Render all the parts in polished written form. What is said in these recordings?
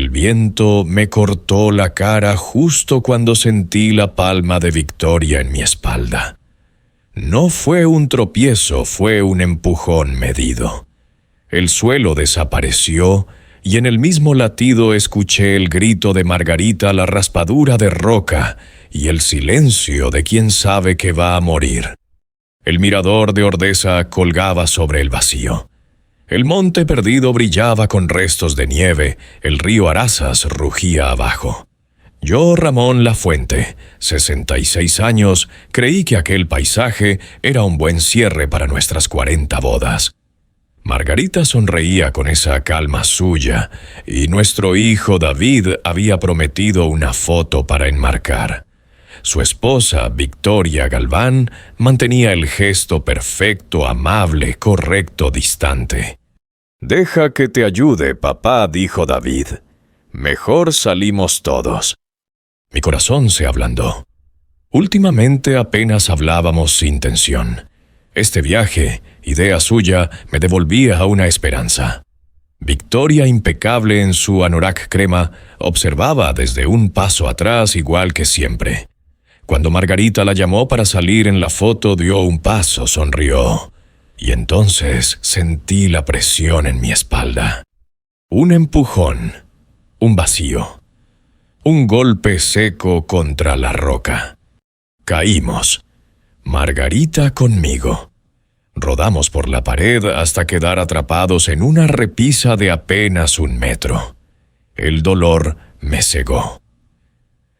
El viento me cortó la cara justo cuando sentí la palma de Victoria en mi espalda. No fue un tropiezo, fue un empujón medido. El suelo desapareció y en el mismo latido escuché el grito de Margarita a la raspadura de roca y el silencio de quien sabe que va a morir. El mirador de Ordesa colgaba sobre el vacío. El monte perdido brillaba con restos de nieve, el río Arazas rugía abajo. Yo, Ramón Lafuente, 66 años, creí que aquel paisaje era un buen cierre para nuestras 40 bodas. Margarita sonreía con esa calma suya, y nuestro hijo David había prometido una foto para enmarcar. Su esposa, Victoria Galván, mantenía el gesto perfecto, amable, correcto, distante. «Deja que te ayude, papá», dijo David. «Mejor salimos todos». Mi corazón se ablandó. Últimamente apenas hablábamos sin tensión. Este viaje, idea suya, me devolvía a una esperanza. Victoria, impecable en su anorak crema, observaba desde un paso atrás igual que siempre. Cuando Margarita la llamó para salir en la foto, dio un paso, sonrió. Y entonces sentí la presión en mi espalda. Un empujón, un vacío, un golpe seco contra la roca. Caímos. Margarita conmigo. Rodamos por la pared hasta quedar atrapados en una repisa de apenas 1 metro. El dolor me cegó.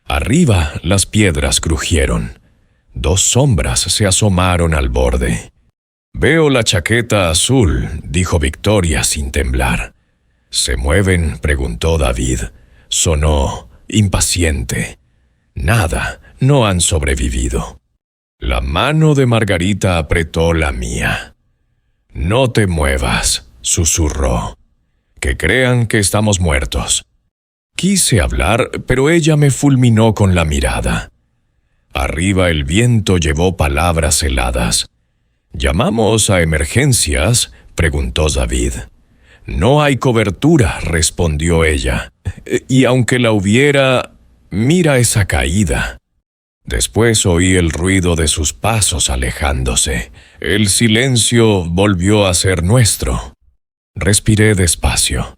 Arriba las piedras crujieron. 2 sombras se asomaron al borde. «Veo la chaqueta azul», dijo Victoria sin temblar. «¿Se mueven?», preguntó David. Sonó impaciente. «Nada, no han sobrevivido». La mano de Margarita apretó la mía. «No te muevas», susurró. «Que crean que estamos muertos». Quise hablar, pero ella me fulminó con la mirada. Arriba el viento llevó palabras heladas. «¿Llamamos a emergencias?», preguntó David. «No hay cobertura», respondió ella. «Y aunque la hubiera, mira esa caída». Después oí el ruido de sus pasos alejándose. El silencio volvió a ser nuestro. Respiré despacio.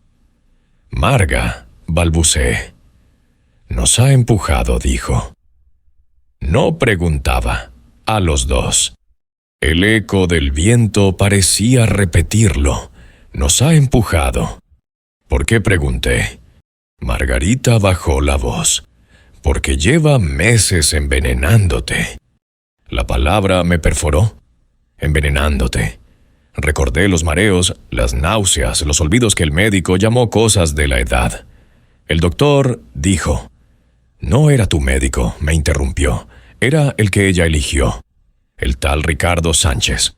«Marga», balbuceé. «Nos ha empujado», dijo. No preguntaba. A los 2. El eco del viento parecía repetirlo. «Nos ha empujado». ¿Por qué?, pregunté. Margarita bajó la voz. «Porque lleva meses envenenándote». La palabra me perforó. Envenenándote. Recordé los mareos, las náuseas, los olvidos que el médico llamó cosas de la edad. El doctor dijo. «No era tu médico», me interrumpió. «Era el que ella eligió. El tal Ricardo Sánchez.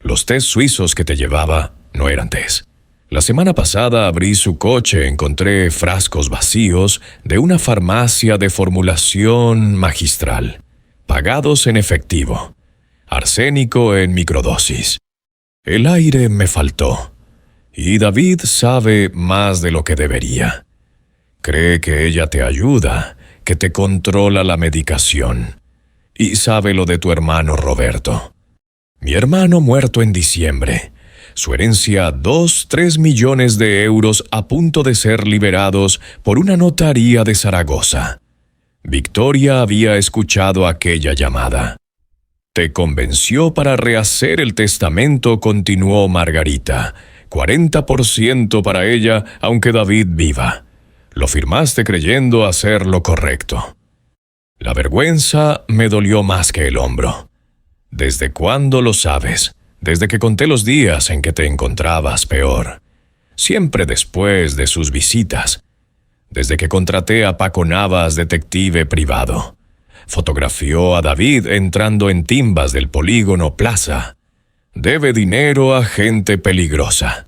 Los test suizos que te llevaba no eran test. La semana pasada abrí su coche, encontré frascos vacíos de una farmacia de formulación magistral, pagados en efectivo. Arsénico en microdosis. El aire me faltó. Y David sabe más de lo que debería. Cree que ella te ayuda, que te controla la medicación. Y sabe lo de tu hermano Roberto. Mi hermano muerto en diciembre. Su herencia, 2-3 millones de euros a punto de ser liberados por una notaría de Zaragoza. Victoria había escuchado aquella llamada. «Te convenció para rehacer el testamento», continuó Margarita. «40% para ella, aunque David viva. Lo firmaste creyendo hacer lo correcto». La vergüenza me dolió más que el hombro. «¿Desde cuándo lo sabes?» «Desde que conté los días en que te encontrabas peor. Siempre después de sus visitas. Desde que contraté a Paco Navas, detective privado. Fotografió a David entrando en timbas del polígono Plaza. Debe dinero a gente peligrosa.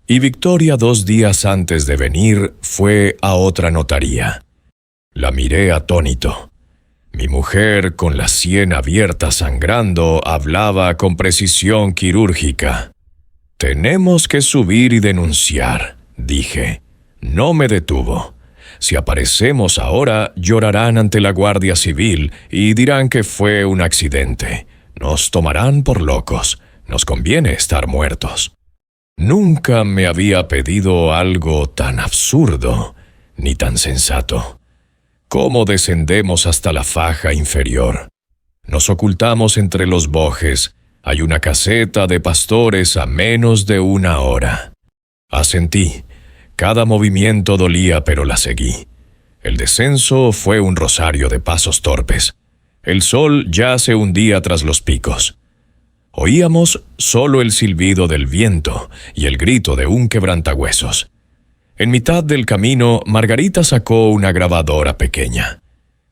Y Victoria 2 días antes de venir fue a otra notaría». La miré atónito. Mi mujer, con la sien abierta sangrando, hablaba con precisión quirúrgica. «Tenemos que subir y denunciar», dije. No me detuvo. Si aparecemos ahora, llorarán ante la Guardia Civil y dirán que fue un accidente. Nos tomarán por locos. Nos conviene estar muertos. Nunca me había pedido algo tan absurdo, ni tan sensato. ¿Cómo descendemos hasta la faja inferior? Nos ocultamos entre los bojes. Hay una caseta de pastores a menos de 1 hora. Asentí. Cada movimiento dolía, pero la seguí. El descenso fue un rosario de pasos torpes. El sol ya se hundía tras los picos. Oíamos solo el silbido del viento y el grito de un quebrantahuesos. En mitad del camino, Margarita sacó una grabadora pequeña.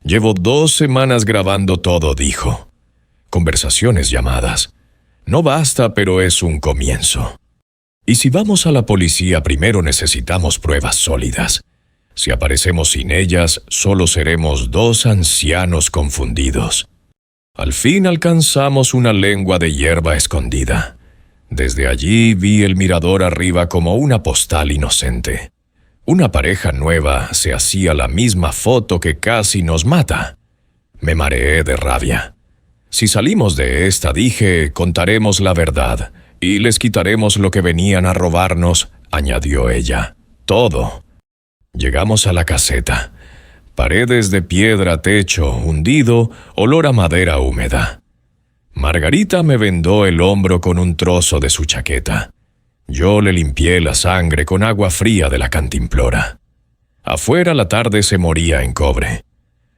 «Llevo 2 semanas grabando todo», dijo. Conversaciones llamadas. No basta, pero es un comienzo. Y si vamos a la policía, primero necesitamos pruebas sólidas. Si aparecemos sin ellas, solo seremos 2 ancianos confundidos. Al fin alcanzamos una lengua de hierba escondida. Desde allí vi el mirador arriba como una postal inocente. Una pareja nueva se hacía la misma foto que casi nos mata. Me mareé de rabia. Si salimos de esta, dije, contaremos la verdad y les quitaremos lo que venían a robarnos, añadió ella. Todo. Llegamos a la caseta. Paredes de piedra, techo hundido, olor a madera húmeda. Margarita me vendó el hombro con un trozo de su chaqueta. Yo le limpié la sangre con agua fría de la cantimplora. Afuera la tarde se moría en cobre.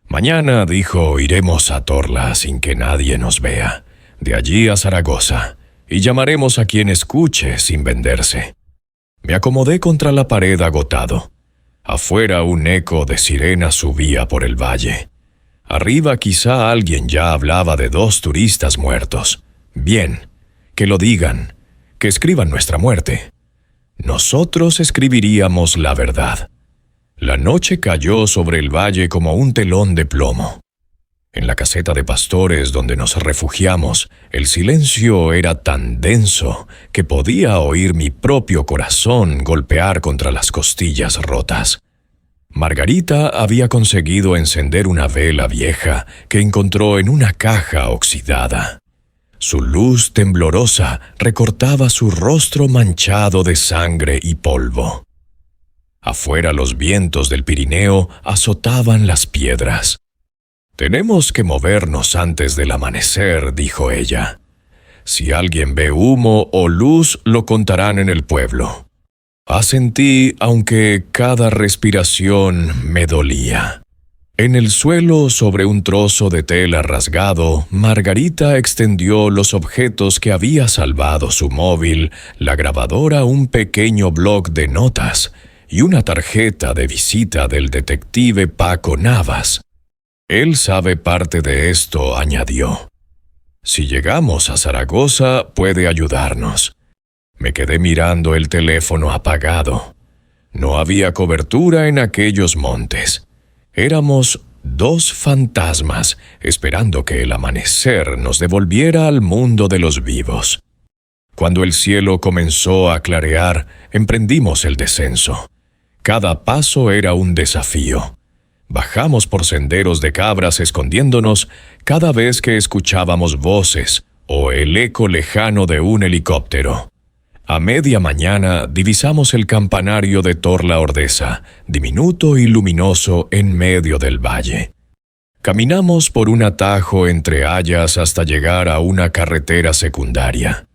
Mañana, dijo, iremos a Torla sin que nadie nos vea. De allí a Zaragoza. Y llamaremos a quien escuche sin venderse. Me acomodé contra la pared agotado. Afuera un eco de sirena subía por el valle. Arriba quizá alguien ya hablaba de 2 turistas muertos. Bien, que lo digan, que escriban nuestra muerte. Nosotros escribiríamos la verdad. La noche cayó sobre el valle como un telón de plomo. En la caseta de pastores donde nos refugiamos, el silencio era tan denso que podía oír mi propio corazón golpear contra las costillas rotas. Margarita había conseguido encender una vela vieja que encontró en una caja oxidada. Su luz temblorosa recortaba su rostro manchado de sangre y polvo. Afuera los vientos del Pirineo azotaban las piedras. «Tenemos que movernos antes del amanecer», dijo ella. «Si alguien ve humo o luz, lo contarán en el pueblo». Asentí, aunque cada respiración me dolía. En el suelo, sobre un trozo de tela rasgado, Margarita extendió los objetos que había salvado su móvil, la grabadora, un pequeño bloc de notas y una tarjeta de visita del detective Paco Navas. «Él sabe parte de esto», añadió. «Si llegamos a Zaragoza, puede ayudarnos». Me quedé mirando el teléfono apagado. No había cobertura en aquellos montes. Éramos 2 fantasmas esperando que el amanecer nos devolviera al mundo de los vivos. Cuando el cielo comenzó a clarear, emprendimos el descenso. Cada paso era un desafío. Bajamos por senderos de cabras escondiéndonos cada vez que escuchábamos voces o el eco lejano de un helicóptero. A media mañana divisamos el campanario de Torla Ordesa, diminuto y luminoso en medio del valle. Caminamos por un atajo entre hayas hasta llegar a una carretera secundaria.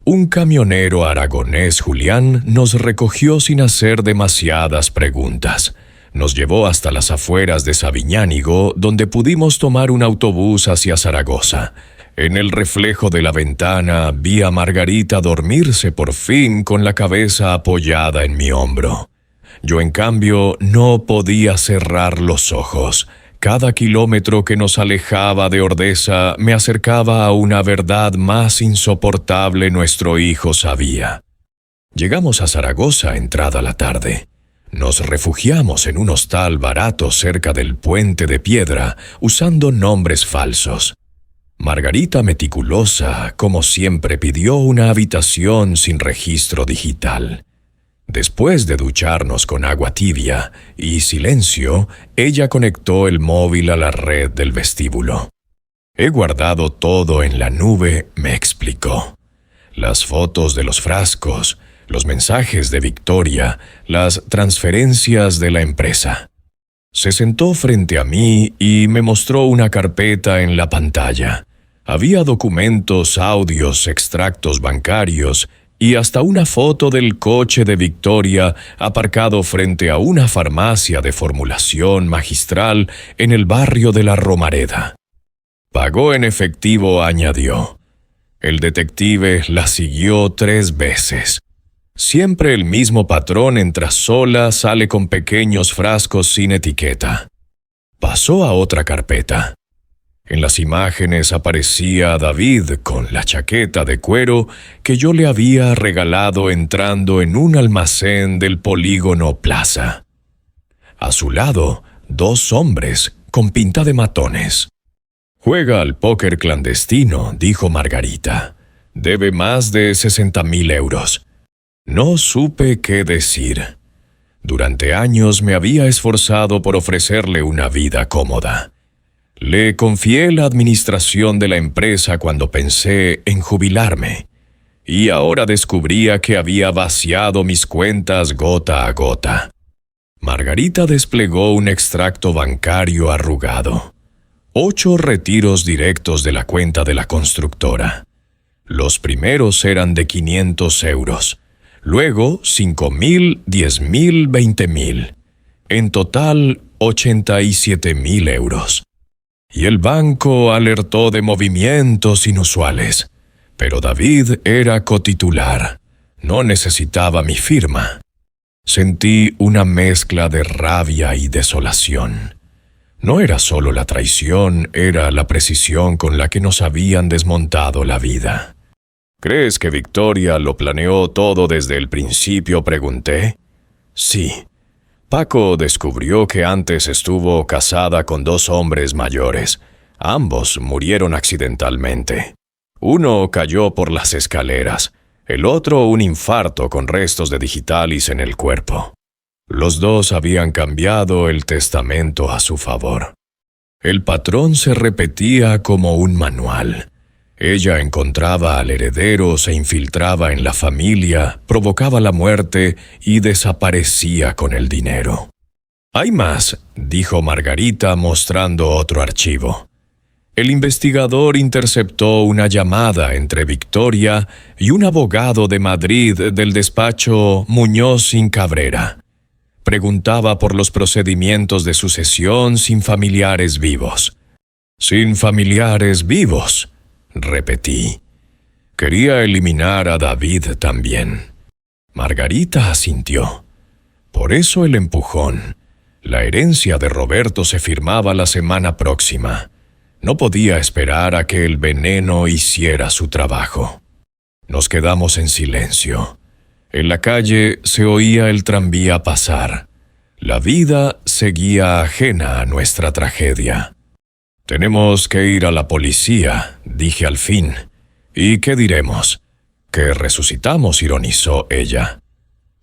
Un camionero aragonés, Julián, nos recogió sin hacer demasiadas preguntas. Nos llevó hasta las afueras de Sabiñánigo, donde pudimos tomar un autobús hacia Zaragoza. En el reflejo de la ventana vi a Margarita dormirse por fin con la cabeza apoyada en mi hombro. Yo, en cambio, no podía cerrar los ojos. Cada kilómetro que nos alejaba de Ordesa me acercaba a una verdad más insoportable, nuestro hijo sabía. Llegamos a Zaragoza entrada la tarde. Nos refugiamos en un hostal barato cerca del puente de piedra, usando nombres falsos. Margarita, meticulosa, como siempre, pidió una habitación sin registro digital. Después de ducharnos con agua tibia y silencio, ella conectó el móvil a la red del vestíbulo. He guardado todo en la nube, me explicó. Las fotos de los frascos, los mensajes de Victoria, las transferencias de la empresa. Se sentó frente a mí y me mostró una carpeta en la pantalla. Había documentos, audios, extractos bancarios y hasta una foto del coche de Victoria aparcado frente a una farmacia de formulación magistral en el barrio de La Romareda. Pagó en efectivo, añadió. El detective la siguió 3 veces. Siempre el mismo patrón: entra sola, sale con pequeños frascos sin etiqueta. Pasó a otra carpeta. En las imágenes aparecía David con la chaqueta de cuero que yo le había regalado entrando en un almacén del Polígono Plaza. A su lado, 2 hombres con pinta de matones. «Juega al póker clandestino», dijo Margarita. «Debe más de 60.000 euros». No supe qué decir. Durante años me había esforzado por ofrecerle una vida cómoda. Le confié la administración de la empresa cuando pensé en jubilarme, y ahora descubría que había vaciado mis cuentas gota a gota. Margarita desplegó un extracto bancario arrugado. 8 retiros directos de la cuenta de la constructora. Los primeros eran de 500 euros, luego 5.000, 10.000, 20.000. En total, 87.000 euros. Y el banco alertó de movimientos inusuales. Pero David era cotitular. No necesitaba mi firma. Sentí una mezcla de rabia y desolación. No era solo la traición, era la precisión con la que nos habían desmontado la vida. «¿Crees que Victoria lo planeó todo desde el principio?», pregunté. «Sí. Paco descubrió que antes estuvo casada con 2 hombres mayores. Ambos murieron accidentalmente. Uno cayó por las escaleras, el otro un infarto con restos de digitalis en el cuerpo. Los 2 habían cambiado el testamento a su favor. El patrón se repetía como un manual. Ella encontraba al heredero, se infiltraba en la familia, provocaba la muerte y desaparecía con el dinero». «Hay más», dijo Margarita mostrando otro archivo. El investigador interceptó una llamada entre Victoria y un abogado de Madrid del despacho Muñoz y Cabrera. Preguntaba por los procedimientos de sucesión sin familiares vivos. «Sin familiares vivos», repetí. Quería eliminar a David también. Margarita asintió. Por eso el empujón. La herencia de Roberto se firmaba la semana próxima. No podía esperar a que el veneno hiciera su trabajo. Nos quedamos en silencio. En la calle se oía el tranvía pasar. La vida seguía ajena a nuestra tragedia. «Tenemos que ir a la policía», dije al fin. «¿Y qué diremos?» «Que resucitamos», ironizó ella.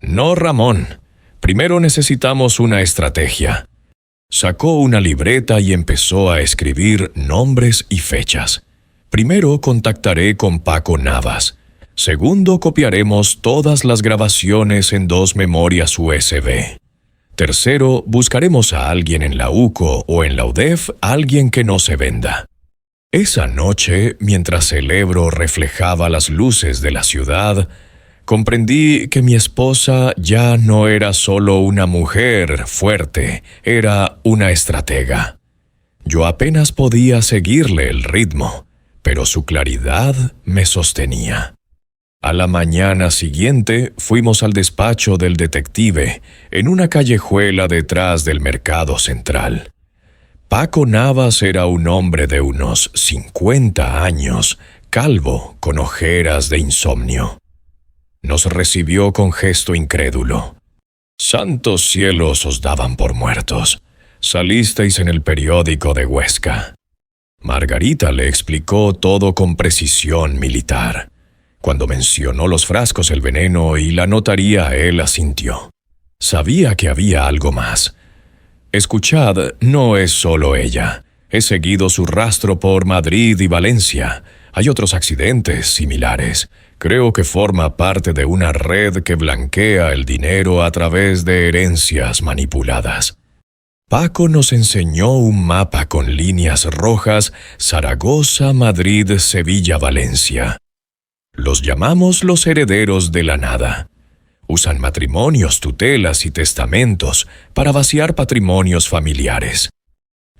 «No, Ramón. Primero necesitamos una estrategia». Sacó una libreta y empezó a escribir nombres y fechas. «Primero contactaré con Paco Navas. Segundo, copiaremos todas las grabaciones en 2 memorias USB. Tercero, buscaremos a alguien en la UCO o en la UDEF, alguien que no se venda». Esa noche, mientras el Ebro reflejaba las luces de la ciudad, comprendí que mi esposa ya no era solo una mujer fuerte, era una estratega. Yo apenas podía seguirle el ritmo, pero su claridad me sostenía. A la mañana siguiente fuimos al despacho del detective, en una callejuela detrás del Mercado Central. Paco Navas era un hombre de unos 50 años, calvo, con ojeras de insomnio. Nos recibió con gesto incrédulo. «Santos cielos, os daban por muertos. Salisteis en el periódico de Huesca». Margarita le explicó todo con precisión militar. Cuando mencionó los frascos, el veneno y la notaría, él asintió. Sabía que había algo más. Escuchad, no es solo ella. He seguido su rastro por Madrid y Valencia. Hay otros accidentes similares. Creo que forma parte de una red que blanquea el dinero a través de herencias manipuladas. Paco nos enseñó un mapa con líneas rojas: Zaragoza, Madrid, Sevilla, Valencia. Los llamamos los herederos de la nada. Usan matrimonios, tutelas y testamentos para vaciar patrimonios familiares.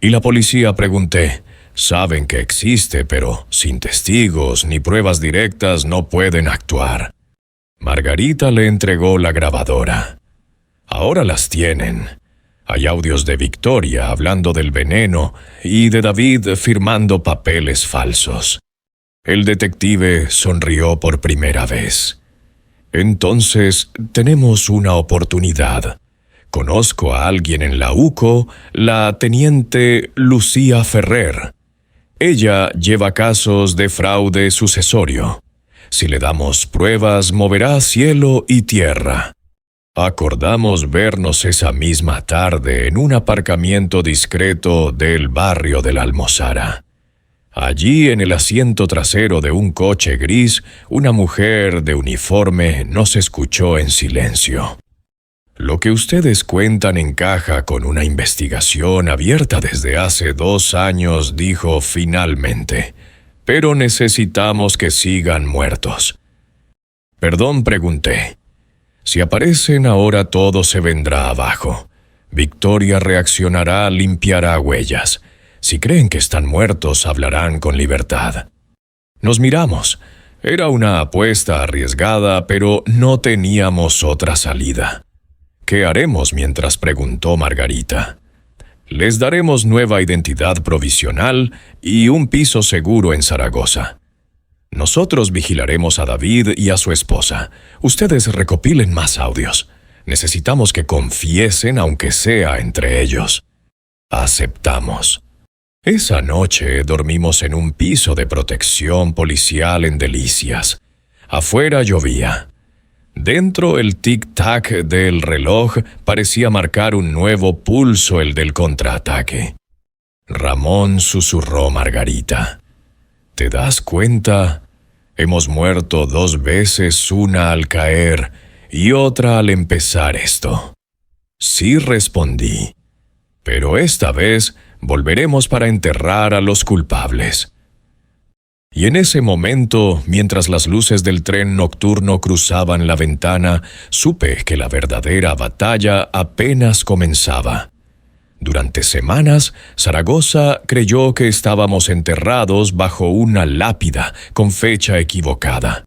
Y la policía, pregunté, saben que existe, pero sin testigos ni pruebas directas no pueden actuar. Margarita le entregó la grabadora. Ahora las tienen. Hay audios de Victoria hablando del veneno y de David firmando papeles falsos. El detective sonrió por primera vez. Entonces, tenemos una oportunidad. Conozco a alguien en la UCO, la teniente Lucía Ferrer. Ella lleva casos de fraude sucesorio. Si le damos pruebas, moverá cielo y tierra. Acordamos vernos esa misma tarde en un aparcamiento discreto del barrio de la Almozara. Allí, en el asiento trasero de un coche gris, una mujer de uniforme nos escuchó en silencio. Lo que ustedes cuentan encaja con una investigación abierta desde hace 2 años, dijo finalmente. Pero necesitamos que sigan muertos. Perdón, pregunté. Si aparecen ahora, todo se vendrá abajo. Victoria reaccionará, limpiará huellas. Si creen que están muertos, hablarán con libertad. Nos miramos. Era una apuesta arriesgada, pero no teníamos otra salida. ¿Qué haremos mientras?, preguntó Margarita. Les daremos nueva identidad provisional y un piso seguro en Zaragoza. Nosotros vigilaremos a David y a su esposa. Ustedes recopilen más audios. Necesitamos que confiesen, aunque sea entre ellos. Aceptamos. Esa noche dormimos en un piso de protección policial en Delicias. Afuera llovía. Dentro, el tic-tac del reloj parecía marcar un nuevo pulso, el del contraataque. Ramón, susurró Margarita. ¿Te das cuenta? Hemos muerto 2 veces, una al caer y otra al empezar esto. Sí, respondí. Pero esta vez volveremos para enterrar a los culpables. Y en ese momento, mientras las luces del tren nocturno cruzaban la ventana, supe que la verdadera batalla apenas comenzaba. Durante semanas, Zaragoza creyó que estábamos enterrados bajo una lápida con fecha equivocada.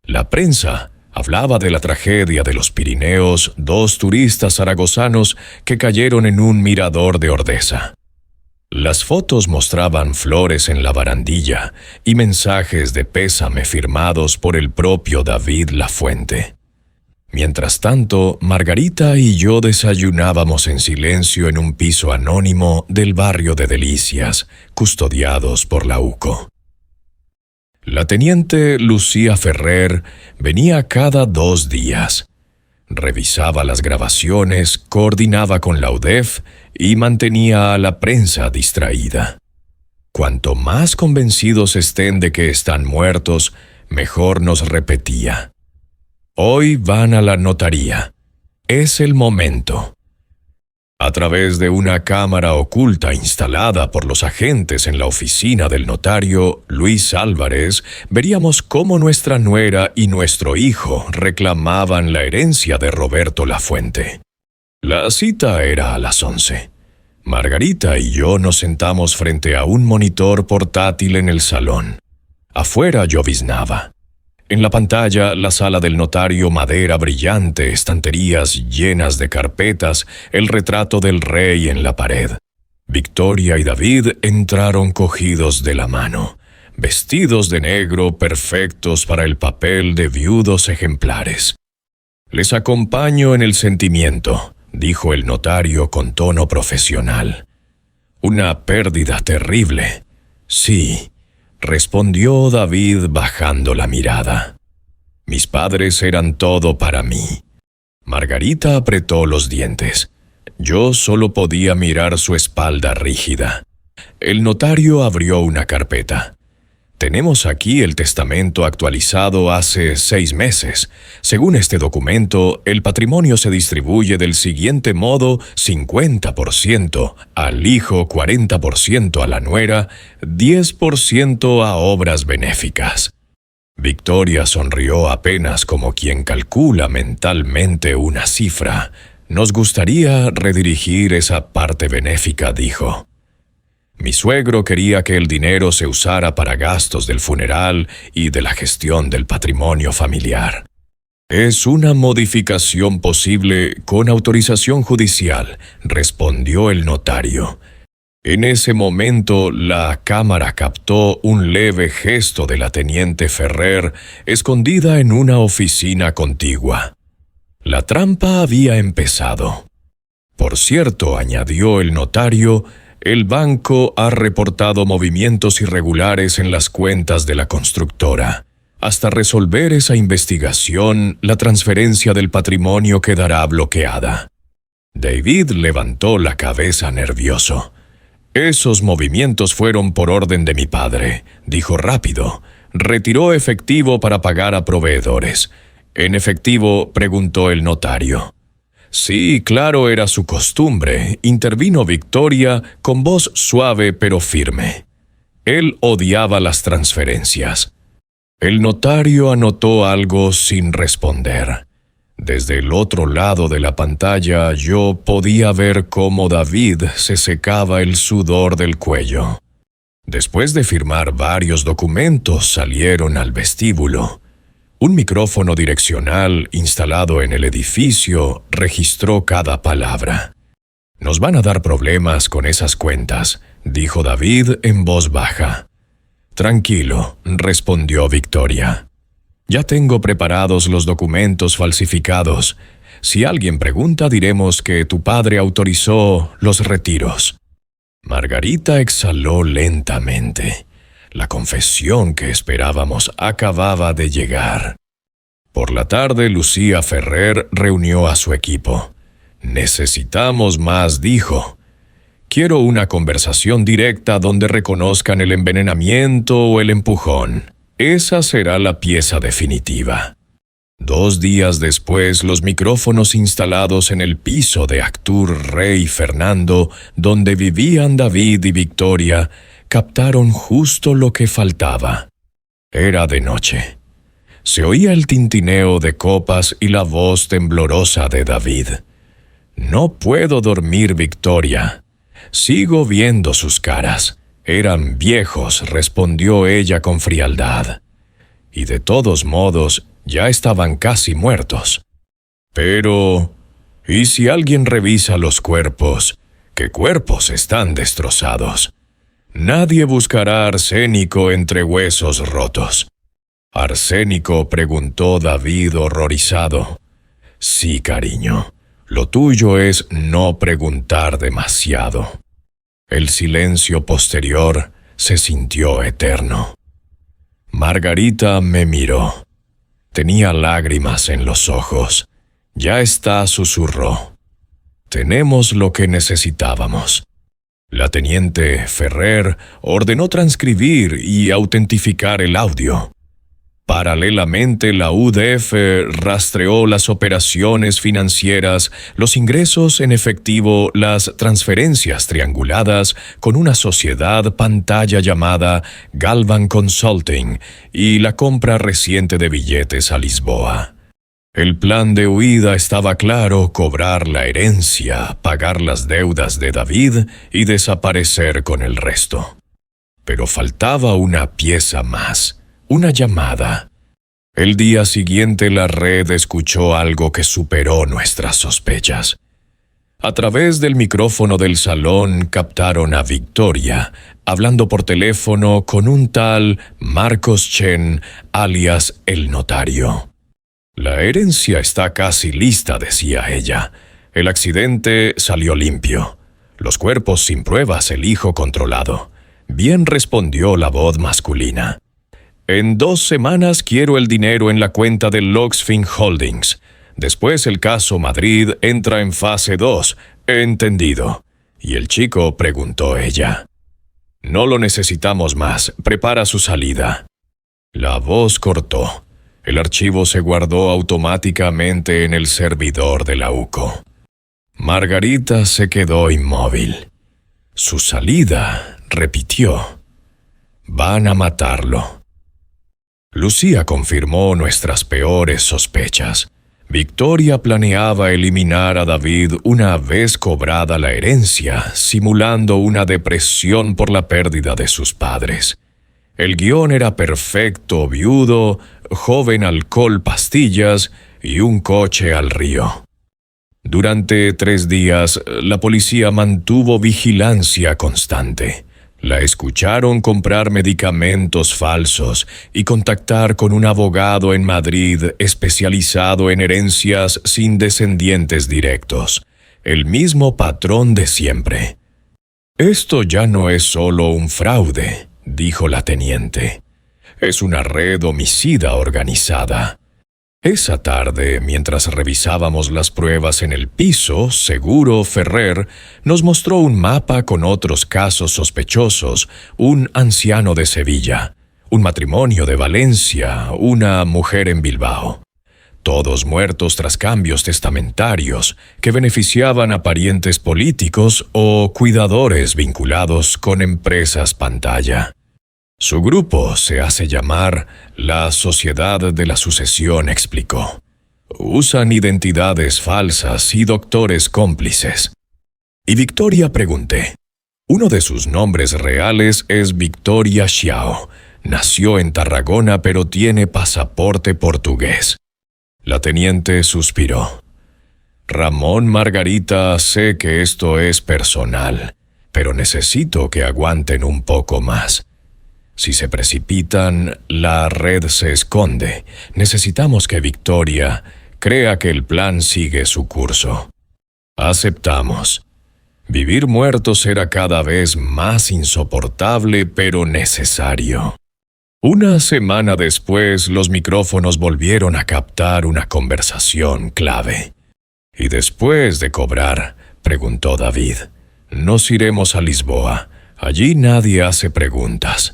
La prensa hablaba de la tragedia de los Pirineos, 2 turistas zaragozanos que cayeron en un mirador de Ordesa. Las fotos mostraban flores en la barandilla y mensajes de pésame firmados por el propio David Lafuente. Mientras tanto, Margarita y yo desayunábamos en silencio en un piso anónimo del barrio de Delicias, custodiados por la UCO. La teniente Lucía Ferrer venía cada 2 días. Revisaba las grabaciones, coordinaba con la UDEF y mantenía a la prensa distraída. Cuanto más convencidos estén de que están muertos, mejor, nos repetía. Hoy van a la notaría. Es el momento. A través de una cámara oculta instalada por los agentes en la oficina del notario Luis Álvarez, veríamos cómo nuestra nuera y nuestro hijo reclamaban la herencia de Roberto Lafuente. La cita era a las 11. Margarita y yo nos sentamos frente a un monitor portátil en el salón. Afuera lloviznaba. En la pantalla, la sala del notario, madera brillante, estanterías llenas de carpetas, el retrato del rey en la pared. Victoria y David entraron cogidos de la mano, vestidos de negro, perfectos para el papel de viudos ejemplares. Les acompaño en el sentimiento, dijo el notario con tono profesional. Una pérdida terrible. Sí, respondió David bajando la mirada. Mis padres eran todo para mí. Margarita apretó los dientes. Yo solo podía mirar su espalda rígida. El notario abrió una carpeta. Tenemos aquí el testamento actualizado hace 6 meses. Según este documento, el patrimonio se distribuye del siguiente modo: 50% al hijo, 40% a la nuera, 10% a obras benéficas. Victoria sonrió apenas como quien calcula mentalmente una cifra. Nos gustaría redirigir esa parte benéfica, dijo. Mi suegro quería que el dinero se usara para gastos del funeral y de la gestión del patrimonio familiar. Es una modificación posible con autorización judicial, respondió el notario. En ese momento, la cámara captó un leve gesto de la teniente Ferrer, escondida en una oficina contigua. La trampa había empezado. Por cierto, añadió el notario, el banco ha reportado movimientos irregulares en las cuentas de la constructora. Hasta resolver esa investigación, la transferencia del patrimonio quedará bloqueada. David levantó la cabeza nervioso. Esos movimientos fueron por orden de mi padre, dijo rápido. Retiró efectivo para pagar a proveedores. ¿En efectivo?, preguntó el notario. Sí, claro, era su costumbre, intervino Victoria con voz suave pero firme. Él odiaba las transferencias. El notario anotó algo sin responder. Desde el otro lado de la pantalla yo podía ver cómo David se secaba el sudor del cuello. Después de firmar varios documentos, salieron al vestíbulo. Un micrófono direccional instalado en el edificio registró cada palabra. «Nos van a dar problemas con esas cuentas», dijo David en voz baja. «Tranquilo», respondió Victoria. «Ya tengo preparados los documentos falsificados. Si alguien pregunta, diremos que tu padre autorizó los retiros». Margarita exhaló lentamente. La confesión que esperábamos acababa de llegar. Por la tarde, Lucía Ferrer reunió a su equipo. «Necesitamos más», dijo. «Quiero una conversación directa donde reconozcan el envenenamiento o el empujón. Esa será la pieza definitiva». 2 días después, los micrófonos instalados en el piso de Actur Rey Fernando, donde vivían David y Victoria, captaron justo lo que faltaba. Era de noche. Se oía el tintineo de copas y la voz temblorosa de David. «No puedo dormir, Victoria. Sigo viendo sus caras. Eran viejos», respondió ella con frialdad. «Y de todos modos, ya estaban casi muertos». «Pero, ¿y si alguien revisa los cuerpos? ¿Qué cuerpos están destrozados? Nadie buscará arsénico entre huesos rotos». «¿Arsénico?», preguntó David horrorizado. «Sí, cariño. Lo tuyo es no preguntar demasiado». El silencio posterior se sintió eterno. Margarita me miró. Tenía lágrimas en los ojos. «Ya está», susurró. «Tenemos lo que necesitábamos». La teniente Ferrer ordenó transcribir y autentificar el audio. Paralelamente, la UDF rastreó las operaciones financieras, los ingresos en efectivo, las transferencias trianguladas con una sociedad pantalla llamada Galvan Consulting y la compra reciente de billetes a Lisboa. El plan de huida estaba claro: cobrar la herencia, pagar las deudas de David y desaparecer con el resto. Pero faltaba una pieza más. Una llamada. El día siguiente la red escuchó algo que superó nuestras sospechas. A través del micrófono del salón captaron a Victoria, hablando por teléfono con un tal Marcos Chen, alias el notario. «La herencia está casi lista», decía ella. «El accidente salió limpio. Los cuerpos sin pruebas, el hijo controlado». «Bien», respondió la voz masculina. En 2 semanas quiero el dinero en la cuenta de Locksfin Holdings. Después el caso Madrid entra en fase 2. Entendido. Y el chico, preguntó ella. No lo necesitamos más. Prepara su salida. La voz cortó. El archivo se guardó automáticamente en el servidor de la UCO. Margarita se quedó inmóvil. Su salida, repitió. Van a matarlo. Lucía confirmó nuestras peores sospechas. Victoria planeaba eliminar a David una vez cobrada la herencia, simulando una depresión por la pérdida de sus padres. El guión era perfecto: viudo, joven, alcohol, pastillas y un coche al río. Durante 3 días, la policía mantuvo vigilancia constante. La escucharon comprar medicamentos falsos y contactar con un abogado en Madrid especializado en herencias sin descendientes directos. El mismo patrón de siempre. Esto ya no es solo un fraude, dijo la teniente. Es una red homicida organizada. Esa tarde, mientras revisábamos las pruebas en el piso, Seguro Ferrer nos mostró un mapa con otros casos sospechosos: un anciano de Sevilla, un matrimonio de Valencia, una mujer en Bilbao. Todos muertos tras cambios testamentarios que beneficiaban a parientes políticos o cuidadores vinculados con empresas pantalla. Su grupo se hace llamar la Sociedad de la Sucesión, explicó. Usan identidades falsas y doctores cómplices. Y Victoria, pregunté. Uno de sus nombres reales es Victoria Xiao. Nació en Tarragona pero tiene pasaporte portugués. La teniente suspiró. Ramón, Margarita, sé que esto es personal, pero necesito que aguanten un poco más. Si se precipitan, la red se esconde. Necesitamos que Victoria crea que el plan sigue su curso. Aceptamos. Vivir muertos era cada vez más insoportable, pero necesario. Una semana después, los micrófonos volvieron a captar una conversación clave. «¿Y después de cobrar?», preguntó David. «Nos iremos a Lisboa. Allí nadie hace preguntas».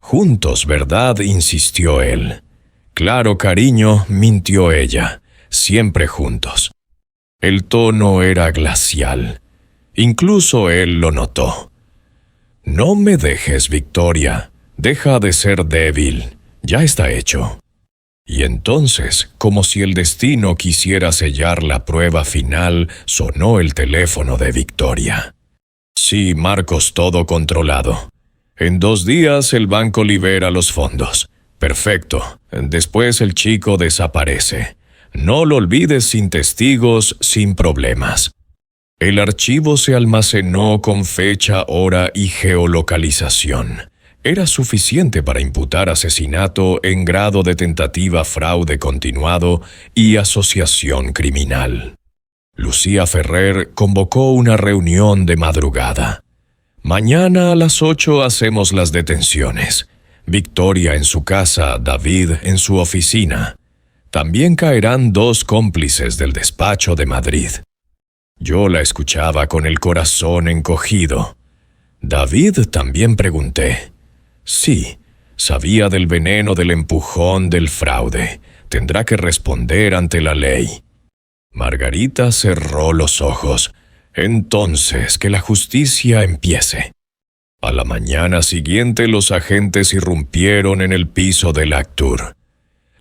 «Juntos, ¿verdad?», insistió él. «Claro, cariño», mintió ella. «Siempre juntos». El tono era glacial. Incluso él lo notó. «No me dejes, Victoria. Deja de ser débil. Ya está hecho». Y entonces, como si el destino quisiera sellar la prueba final, sonó el teléfono de Victoria. «Sí, Marcos, todo controlado. En 2 días el banco libera los fondos. Perfecto. Después el chico desaparece. No lo olvides, sin testigos, sin problemas». El archivo se almacenó con fecha, hora y geolocalización. Era suficiente para imputar asesinato en grado de tentativa, fraude continuado y asociación criminal. Lucía Ferrer convocó una reunión de madrugada. «Mañana a las 8 hacemos las detenciones. Victoria en su casa, David en su oficina. También caerán 2 cómplices del despacho de Madrid». Yo la escuchaba con el corazón encogido. «David?», también pregunté. «Sí, sabía del veneno del empujón del fraude. Tendrá que responder ante la ley». Margarita cerró los ojos. «Entonces, que la justicia empiece». A la mañana siguiente los agentes irrumpieron en el piso del Actur.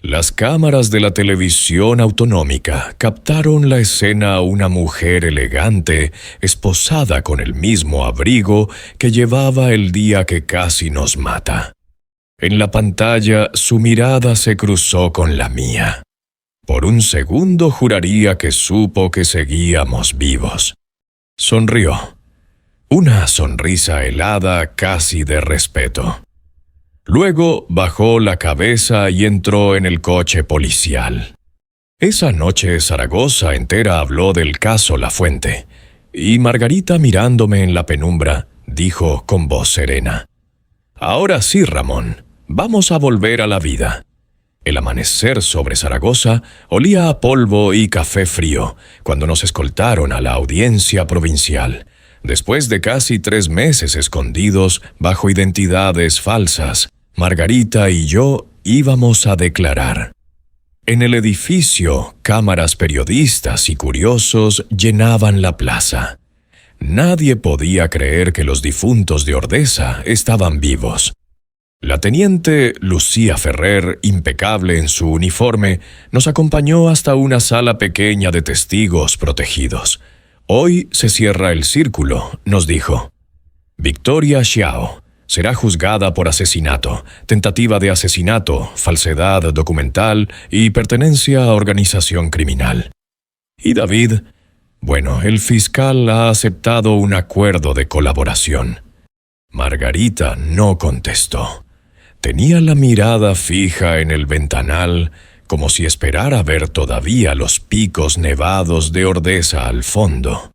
Las cámaras de la televisión autonómica captaron la escena: una mujer elegante, esposada con el mismo abrigo que llevaba el día que casi nos mata. En la pantalla su mirada se cruzó con la mía. Por un segundo juraría que supo que seguíamos vivos. Sonrió. Una sonrisa helada, casi de respeto. Luego bajó la cabeza y entró en el coche policial. Esa noche Zaragoza entera habló del caso La Fuente, y Margarita, mirándome en la penumbra, dijo con voz serena: «Ahora sí, Ramón, Vamos a volver a la vida. El amanecer sobre Zaragoza olía a polvo y café frío cuando nos escoltaron a la audiencia provincial. Después de casi 3 meses escondidos bajo identidades falsas, Margarita y yo íbamos a declarar. En el edificio, cámaras periodistas y curiosos llenaban la plaza. Nadie podía creer que los difuntos de Ordesa estaban vivos. La teniente Lucía Ferrer, impecable en su uniforme, nos acompañó hasta una sala pequeña de testigos protegidos. Hoy se cierra el círculo, nos dijo. Victoria Xiao será juzgada por asesinato, tentativa de asesinato, falsedad documental y pertenencia a organización criminal. ¿Y David? Bueno, el fiscal ha aceptado un acuerdo de colaboración. Margarita no contestó. Tenía la mirada fija en el ventanal, como si esperara ver todavía los picos nevados de Ordesa al fondo.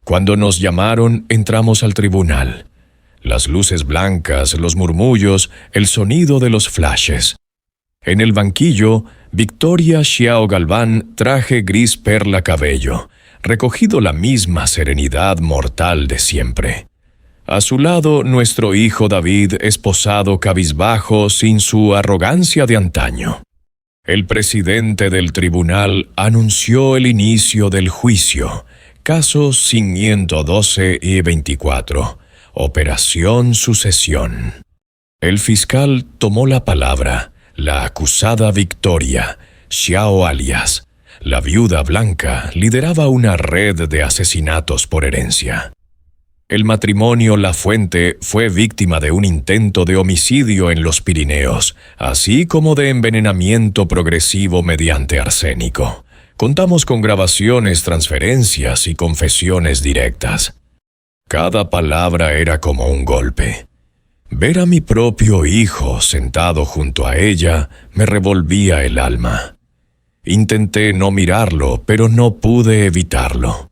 Cuando nos llamaron, entramos al tribunal. Las luces blancas, los murmullos, el sonido de los flashes. En el banquillo, Victoria Xiao Galván, traje gris perla cabello, recogido la misma serenidad mortal de siempre. A su lado, nuestro hijo David, esposado cabizbajo sin su arrogancia de antaño. El presidente del tribunal anunció el inicio del juicio, casos 512 y 24, Operación Sucesión. El fiscal tomó la palabra. La acusada Victoria, Xiao alias, la viuda blanca, lideraba una red de asesinatos por herencia. El matrimonio Lafuente fue víctima de un intento de homicidio en los Pirineos, así como de envenenamiento progresivo mediante arsénico. Contamos con grabaciones, transferencias y confesiones directas. Cada palabra era como un golpe. Ver a mi propio hijo sentado junto a ella me revolvía el alma. Intenté no mirarlo, pero no pude evitarlo.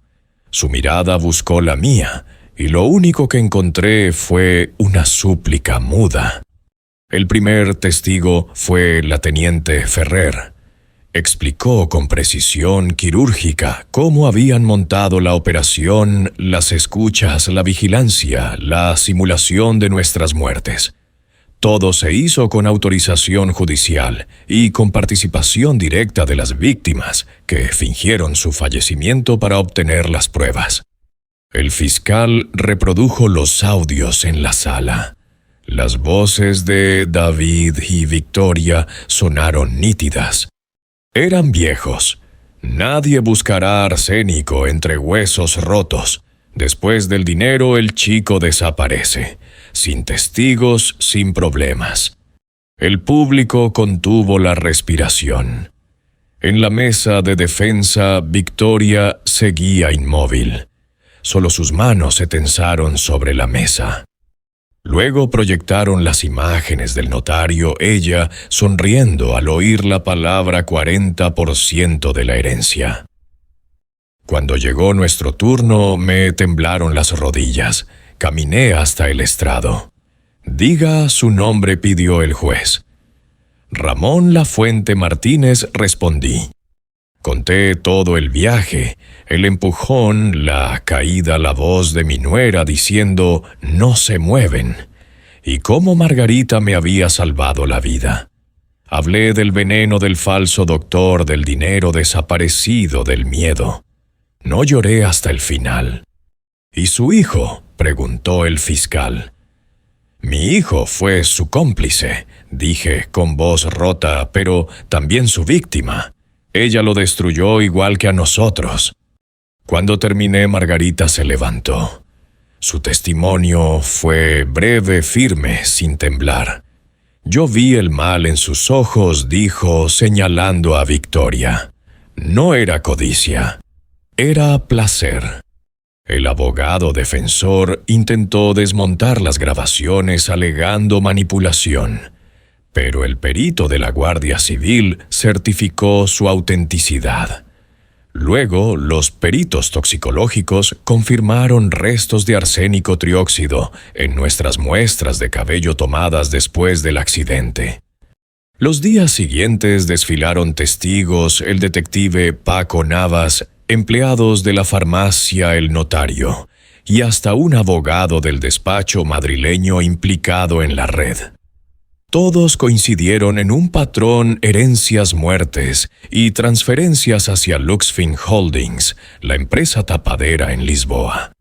Su mirada buscó la mía, y lo único que encontré fue una súplica muda. El primer testigo fue la teniente Ferrer. Explicó con precisión quirúrgica cómo habían montado la operación, las escuchas, la vigilancia, la simulación de nuestras muertes. Todo se hizo con autorización judicial y con participación directa de las víctimas, que fingieron su fallecimiento para obtener las pruebas. El fiscal reprodujo los audios en la sala. Las voces de David y Victoria sonaron nítidas. Eran viejos. Nadie buscará arsénico entre huesos rotos. Después del dinero, el chico desaparece. Sin testigos, sin problemas. El público contuvo la respiración. En la mesa de defensa, Victoria seguía inmóvil. Solo sus manos se tensaron sobre la mesa. Luego proyectaron las imágenes del notario, ella sonriendo al oír la palabra 40% de la herencia. Cuando llegó nuestro turno, me temblaron las rodillas. Caminé hasta el estrado. Diga su nombre, pidió el juez. Ramón Lafuente Martínez, respondí. Conté todo el viaje, el empujón, la caída, la voz de mi nuera diciendo «no se mueven», y cómo Margarita me había salvado la vida. Hablé del veneno del falso doctor, del dinero desaparecido, del miedo. No lloré hasta el final. «¿Y su hijo?», preguntó el fiscal. «Mi hijo fue su cómplice», dije con voz rota, «pero también su víctima. Ella lo destruyó igual que a nosotros». Cuando terminé, Margarita se levantó. Su testimonio fue breve, firme, sin temblar. Yo vi el mal en sus ojos, dijo, señalando a Victoria. No era codicia, era placer. El abogado defensor intentó desmontar las grabaciones alegando manipulación, pero el perito de la Guardia Civil certificó su autenticidad. Luego, los peritos toxicológicos confirmaron restos de arsénico trióxido en nuestras muestras de cabello tomadas después del accidente. Los días siguientes desfilaron testigos, el detective Paco Navas, empleados de la farmacia El Notario, y hasta un abogado del despacho madrileño implicado en la red. Todos coincidieron en un patrón herencias-muertes y transferencias hacia Luxfin Holdings, la empresa tapadera en Lisboa.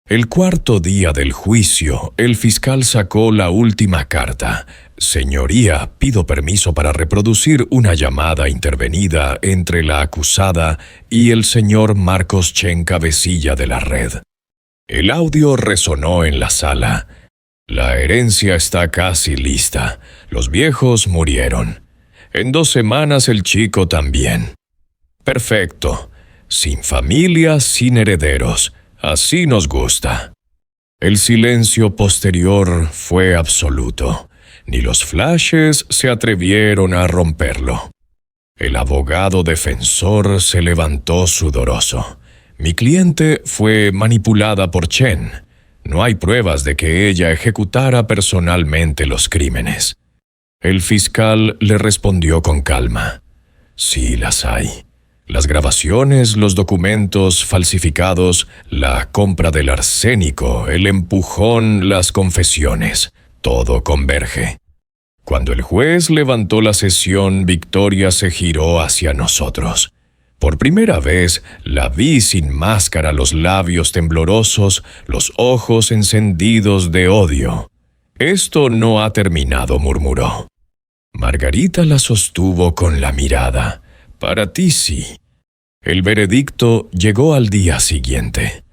El cuarto día del juicio, el fiscal sacó la última carta. Señoría, pido permiso para reproducir una llamada intervenida entre la acusada y el señor Marcos Chen, cabecilla de la red. El audio resonó en la sala. La herencia está casi lista. Los viejos murieron. En 2 semanas el chico también. Perfecto. Sin familia, sin herederos. Así nos gusta. El silencio posterior fue absoluto. Ni los flashes se atrevieron a romperlo. El abogado defensor se levantó sudoroso. Mi cliente fue manipulada por Chen. No hay pruebas de que ella ejecutara personalmente los crímenes. El fiscal le respondió con calma. Sí las hay. Las grabaciones, los documentos falsificados, la compra del arsénico, el empujón, las confesiones. Todo converge. Cuando el juez levantó la sesión, Victoria se giró hacia nosotros. Por primera vez la vi sin máscara, los labios temblorosos, los ojos encendidos de odio. Esto no ha terminado, murmuró. Margarita la sostuvo con la mirada. Para ti sí. El veredicto llegó al día siguiente.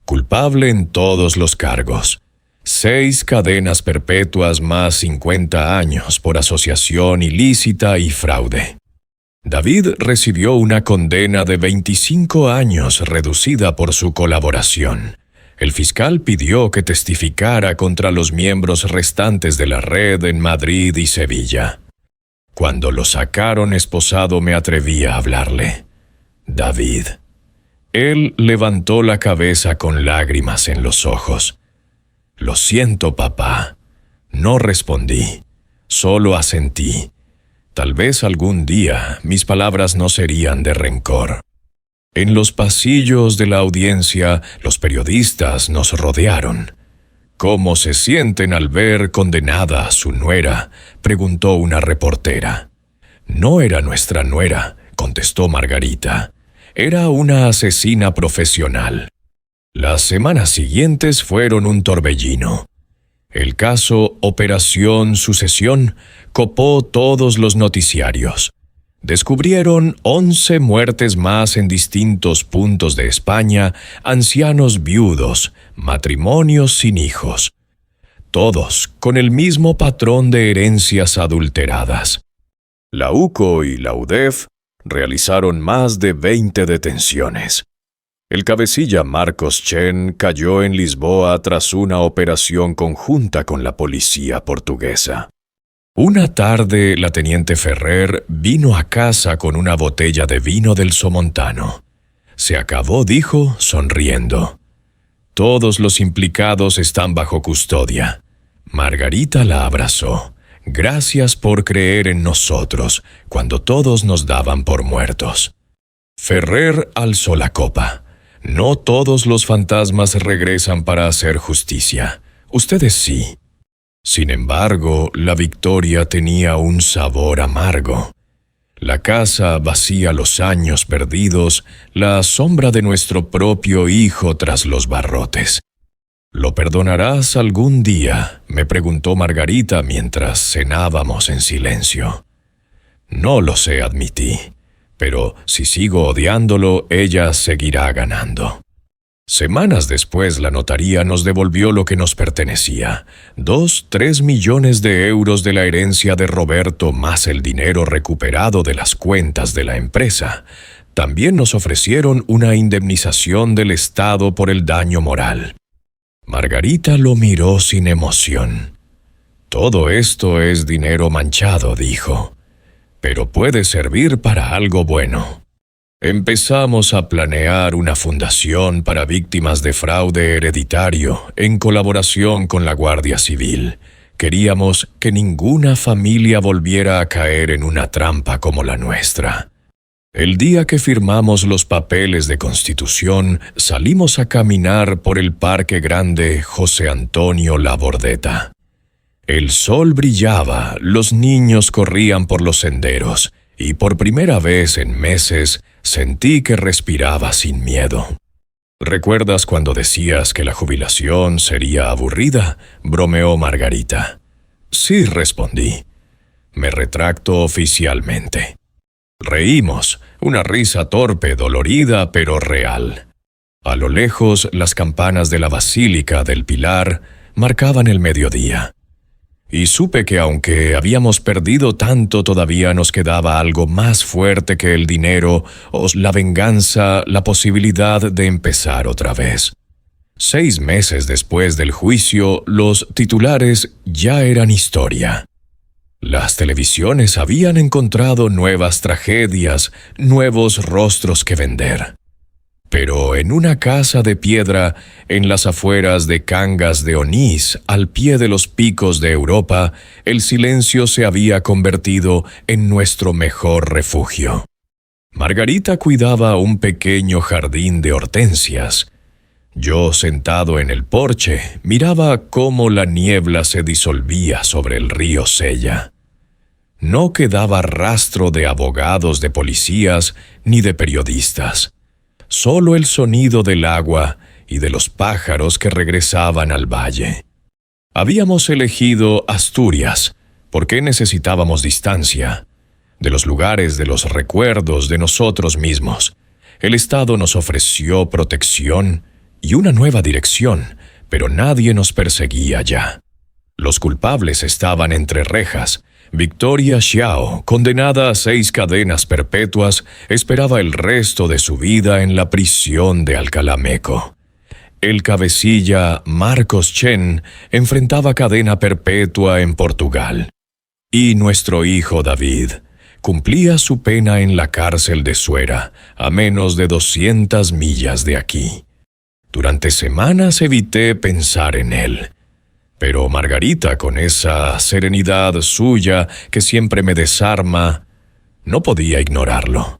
Culpable en todos los cargos. 6 cadenas perpetuas más 50 años por asociación ilícita y fraude. David recibió una condena de 25 años reducida por su colaboración. El fiscal pidió que testificara contra los miembros restantes de la red en Madrid y Sevilla. Cuando lo sacaron esposado me atreví a hablarle. David. Él levantó la cabeza con lágrimas en los ojos. Lo siento, papá. No respondí. Solo asentí. Tal vez algún día mis palabras no serían de rencor. En los pasillos de la audiencia, los periodistas nos rodearon. ¿Cómo se sienten al ver condenada a su nuera?, preguntó una reportera. No era nuestra nuera, contestó Margarita. Era una asesina profesional. Las semanas siguientes fueron un torbellino. El caso Operación Sucesión copó todos los noticiarios. Descubrieron 11 muertes más en distintos puntos de España, ancianos viudos, matrimonios sin hijos. Todos con el mismo patrón de herencias adulteradas. La UCO y la UDEF realizaron más de 20 detenciones. El cabecilla Marcos Chen cayó en Lisboa tras una operación conjunta con la policía portuguesa. Una tarde, la teniente Ferrer vino a casa con una botella de vino del Somontano. Se acabó, dijo, sonriendo. Todos los implicados están bajo custodia. Margarita la abrazó. Gracias por creer en nosotros, cuando todos nos daban por muertos. Ferrer alzó la copa. No todos los fantasmas regresan para hacer justicia. Ustedes sí. Sin embargo, la victoria tenía un sabor amargo. La casa vacía, los años perdidos, la sombra de nuestro propio hijo tras los barrotes. ¿Lo perdonarás algún día?, me preguntó Margarita mientras cenábamos en silencio. No lo sé, admití. Pero si sigo odiándolo, ella seguirá ganando. Semanas después, la notaría nos devolvió lo que nos pertenecía: 3 millones de euros de la herencia de Roberto, más el dinero recuperado de las cuentas de la empresa. También nos ofrecieron una indemnización del Estado por el daño moral. Margarita lo miró sin emoción. Todo esto es dinero manchado, dijo. Pero puede servir para algo bueno. Empezamos a planear una fundación para víctimas de fraude hereditario en colaboración con la Guardia Civil. Queríamos que ninguna familia volviera a caer en una trampa como la nuestra. El día que firmamos los papeles de constitución, salimos a caminar por el Parque Grande José Antonio Labordeta. El sol brillaba, los niños corrían por los senderos, y por primera vez en meses sentí que respiraba sin miedo. ¿Recuerdas cuando decías que la jubilación sería aburrida?, bromeó Margarita. Sí, respondí. Me retracto oficialmente. Reímos, una risa torpe, dolorida, pero real. A lo lejos, las campanas de la Basílica del Pilar marcaban el mediodía. Y supe que aunque habíamos perdido tanto, todavía nos quedaba algo más fuerte que el dinero o la venganza, la posibilidad de empezar otra vez. 6 meses después del juicio, los titulares ya eran historia. Las televisiones habían encontrado nuevas tragedias, nuevos rostros que vender. Pero en una casa de piedra, en las afueras de Cangas de Onís, al pie de los picos de Europa, el silencio se había convertido en nuestro mejor refugio. Margarita cuidaba un pequeño jardín de hortensias. Yo, sentado en el porche, miraba cómo la niebla se disolvía sobre el río Sella. No quedaba rastro de abogados, de policías, ni de periodistas. Solo el sonido del agua y de los pájaros que regresaban al valle. Habíamos elegido Asturias, porque necesitábamos distancia. De los lugares, de los recuerdos, de nosotros mismos. El Estado nos ofreció protección y una nueva dirección, pero nadie nos perseguía ya. Los culpables estaban entre rejas. Victoria Xiao, condenada a 6 cadenas perpetuas, esperaba el resto de su vida en la prisión de Alcalameco. El cabecilla Marcos Chen enfrentaba cadena perpetua en Portugal. Y nuestro hijo David cumplía su pena en la cárcel de Suera, a menos de 200 millas de aquí. Durante semanas evité pensar en él. Pero Margarita, con esa serenidad suya que siempre me desarma, no podía ignorarlo.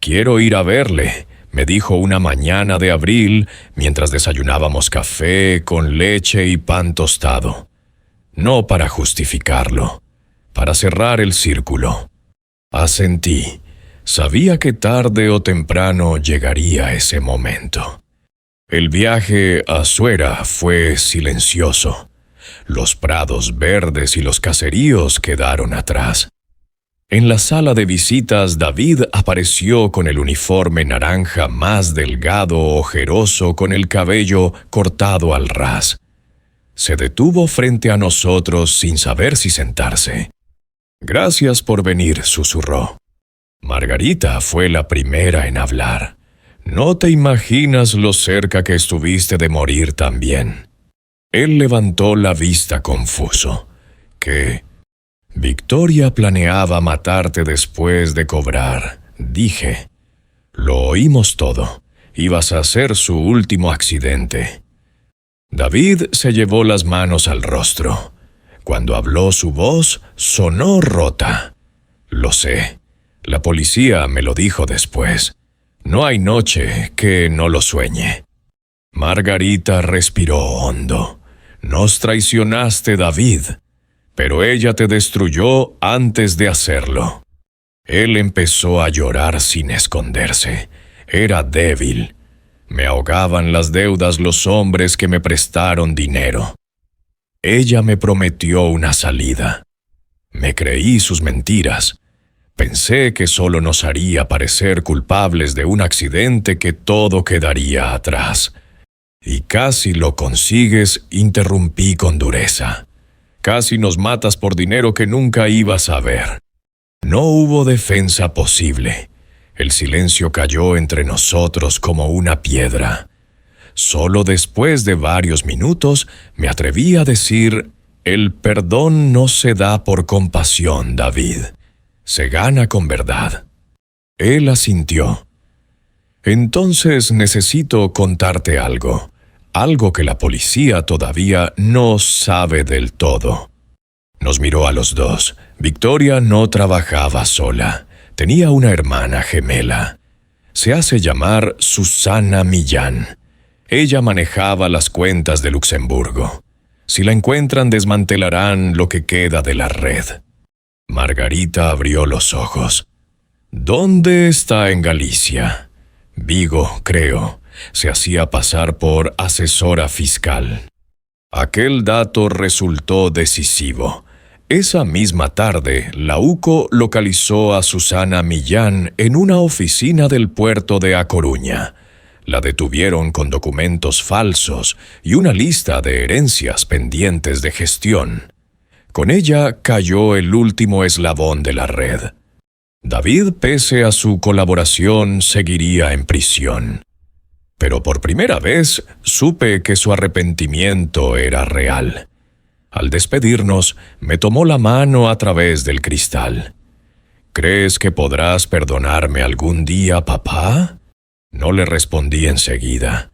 «Quiero ir a verle», me dijo una mañana de abril mientras desayunábamos café con leche y pan tostado. No para justificarlo, para cerrar el círculo. Asentí. Sabía que tarde o temprano llegaría ese momento. El viaje a Suera fue silencioso. Los prados verdes y los caseríos quedaron atrás. En la sala de visitas, David apareció con el uniforme naranja más delgado, ojeroso, con el cabello cortado al ras. Se detuvo frente a nosotros sin saber si sentarse. «Gracias por venir», susurró. Margarita fue la primera en hablar. «No te imaginas lo cerca que estuviste de morir también». Él levantó la vista confuso. «¿Qué? Victoria planeaba matarte después de cobrar», dije. «Lo oímos todo. Ibas a ser su último accidente». David se llevó las manos al rostro. Cuando habló, su voz sonó rota. «Lo sé. La policía me lo dijo después. No hay noche que no lo sueñe». Margarita respiró hondo. «Nos traicionaste, David, pero ella te destruyó antes de hacerlo». Él empezó a llorar sin esconderse. Era débil. Me ahogaban las deudas los hombres que me prestaron dinero. Ella me prometió una salida. Me creí sus mentiras. Pensé que solo nos haría parecer culpables de un accidente, que todo quedaría atrás. «Y casi lo consigues», interrumpí con dureza. «Casi nos matas por dinero que nunca ibas a ver». No hubo defensa posible. El silencio cayó entre nosotros como una piedra. Solo después de varios minutos me atreví a decir: «El perdón no se da por compasión, David. Se gana con verdad». Él asintió. Entonces necesito contarte algo que la policía todavía no sabe del todo. Nos miró a los dos. Victoria no trabajaba sola. Tenía una hermana gemela. Se hace llamar Susana Millán. Ella manejaba las cuentas de Luxemburgo. Si la encuentran, desmantelarán lo que queda de la red. Margarita abrió los ojos. ¿Dónde está en Galicia? Vigo, creo. Se hacía pasar por asesora fiscal. Aquel dato resultó decisivo. Esa misma tarde, la UCO localizó a Susana Millán en una oficina del puerto de A Coruña. La detuvieron con documentos falsos y una lista de herencias pendientes de gestión. Con ella cayó el último eslabón de la red. David, pese a su colaboración, seguiría en prisión. Pero por primera vez supe que su arrepentimiento era real. Al despedirnos, me tomó la mano a través del cristal. ¿Crees que podrás perdonarme algún día, papá? No le respondí enseguida.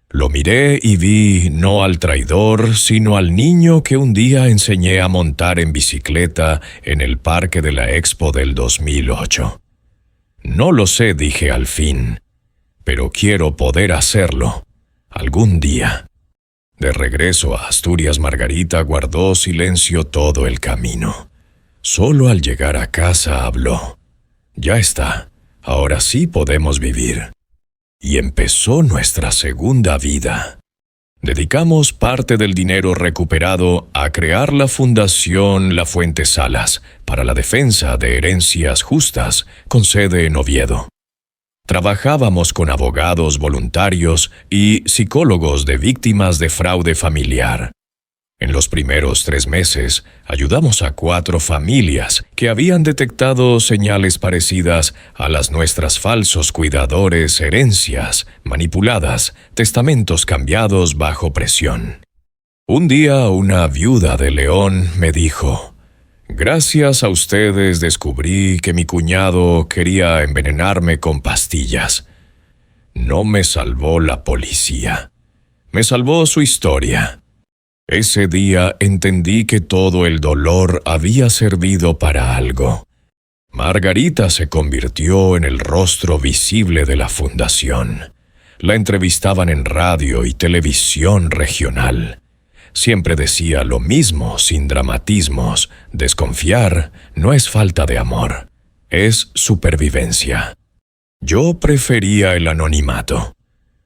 Lo miré y vi no al traidor, sino al niño que un día enseñé a montar en bicicleta en el parque de la Expo del 2008. No lo sé, dije al fin, pero quiero poder hacerlo algún día. De regreso a Asturias, Margarita guardó silencio todo el camino. Solo al llegar a casa habló. Ya está, ahora sí podemos vivir. Y empezó nuestra segunda vida. Dedicamos parte del dinero recuperado a crear la Fundación La Fuente Salas para la defensa de herencias justas, con sede en Oviedo. Trabajábamos con abogados voluntarios y psicólogos de víctimas de fraude familiar. En los primeros 3 meses, ayudamos a 4 familias que habían detectado señales parecidas a las nuestras: falsos cuidadores, herencias manipuladas, testamentos cambiados bajo presión. Un día una viuda de León me dijo: «Gracias a ustedes descubrí que mi cuñado quería envenenarme con pastillas». No me salvó la policía. Me salvó su historia. Ese día entendí que todo el dolor había servido para algo. Margarita se convirtió en el rostro visible de la fundación. La entrevistaban en radio y televisión regional. Siempre decía lo mismo, sin dramatismos: desconfiar no es falta de amor, es supervivencia. Yo prefería el anonimato.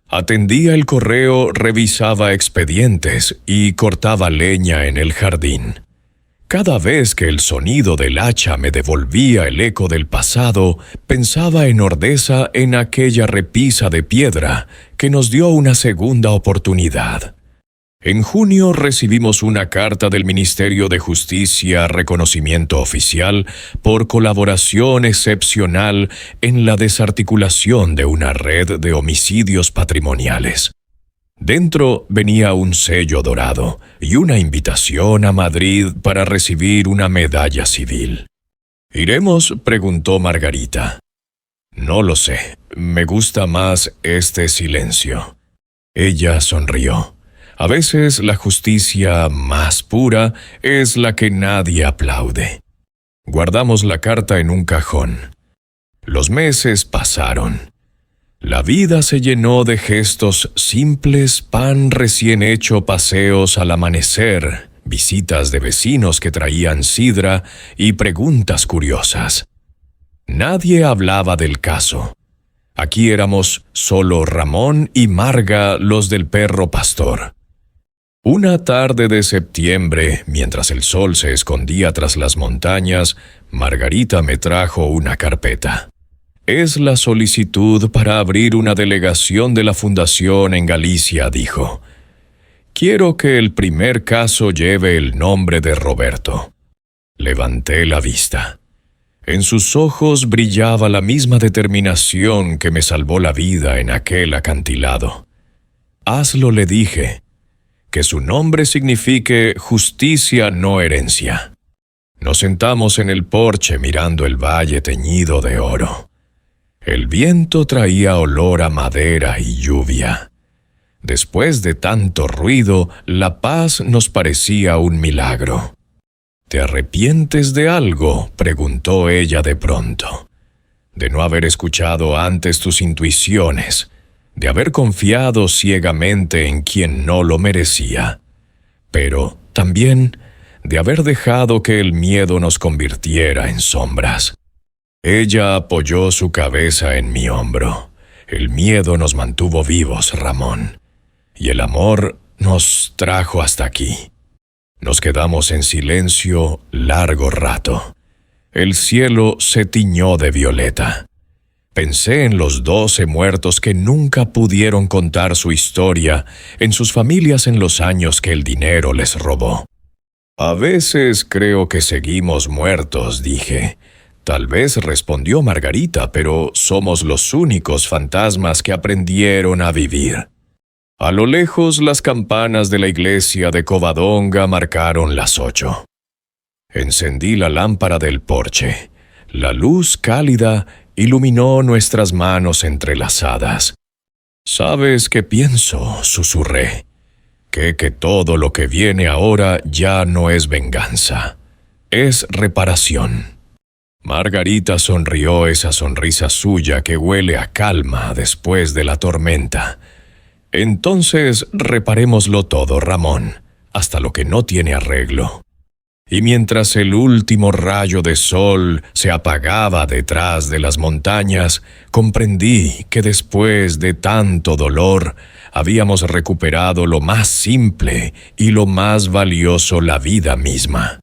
Atendía el correo, revisaba expedientes y cortaba leña en el jardín. Cada vez que el sonido del hacha me devolvía el eco del pasado, pensaba en Ordesa, en aquella repisa de piedra que nos dio una segunda oportunidad. En junio recibimos una carta del Ministerio de Justicia, reconocimiento oficial por colaboración excepcional en la desarticulación de una red de homicidios patrimoniales. Dentro venía un sello dorado y una invitación a Madrid para recibir una medalla civil. ¿Iremos?, preguntó Margarita. No lo sé, me gusta más este silencio. Ella sonrió. A veces la justicia más pura es la que nadie aplaude. Guardamos la carta en un cajón. Los meses pasaron. La vida se llenó de gestos simples: pan recién hecho, paseos al amanecer, visitas de vecinos que traían sidra y preguntas curiosas. Nadie hablaba del caso. Aquí éramos solo Ramón y Marga, los del perro pastor. Una tarde de septiembre, mientras el sol se escondía tras las montañas, Margarita me trajo una carpeta. Es la solicitud para abrir una delegación de la Fundación en Galicia, dijo. Quiero que el primer caso lleve el nombre de Roberto. Levanté la vista. En sus ojos brillaba la misma determinación que me salvó la vida en aquel acantilado. Hazlo, le dije. Que su nombre signifique justicia, no herencia. Nos sentamos en el porche mirando el valle teñido de oro. El viento traía olor a madera y lluvia. Después de tanto ruido, la paz nos parecía un milagro. ¿Te arrepientes de algo?, preguntó ella de pronto. De no haber escuchado antes tus intuiciones, de haber confiado ciegamente en quien no lo merecía, pero también de haber dejado que el miedo nos convirtiera en sombras. Ella apoyó su cabeza en mi hombro. El miedo nos mantuvo vivos, Ramón, y el amor nos trajo hasta aquí. Nos quedamos en silencio largo rato. El cielo se tiñó de violeta. Pensé en los 12 muertos que nunca pudieron contar su historia en sus familias en los años que el dinero les robó. A veces creo que seguimos muertos, dije. Tal vez respondió Margarita, pero somos los únicos fantasmas que aprendieron a vivir. A lo lejos, las campanas de la iglesia de Covadonga marcaron las 8. Encendí la lámpara del porche. La luz cálida iluminó nuestras manos entrelazadas. «¿Sabes qué pienso?», susurré. Que todo lo que viene ahora ya no es venganza. Es reparación. Margarita sonrió esa sonrisa suya que huele a calma después de la tormenta. «Entonces reparémoslo todo, Ramón, hasta lo que no tiene arreglo». Y mientras el último rayo de sol se apagaba detrás de las montañas, comprendí que después de tanto dolor habíamos recuperado lo más simple y lo más valioso, la vida misma.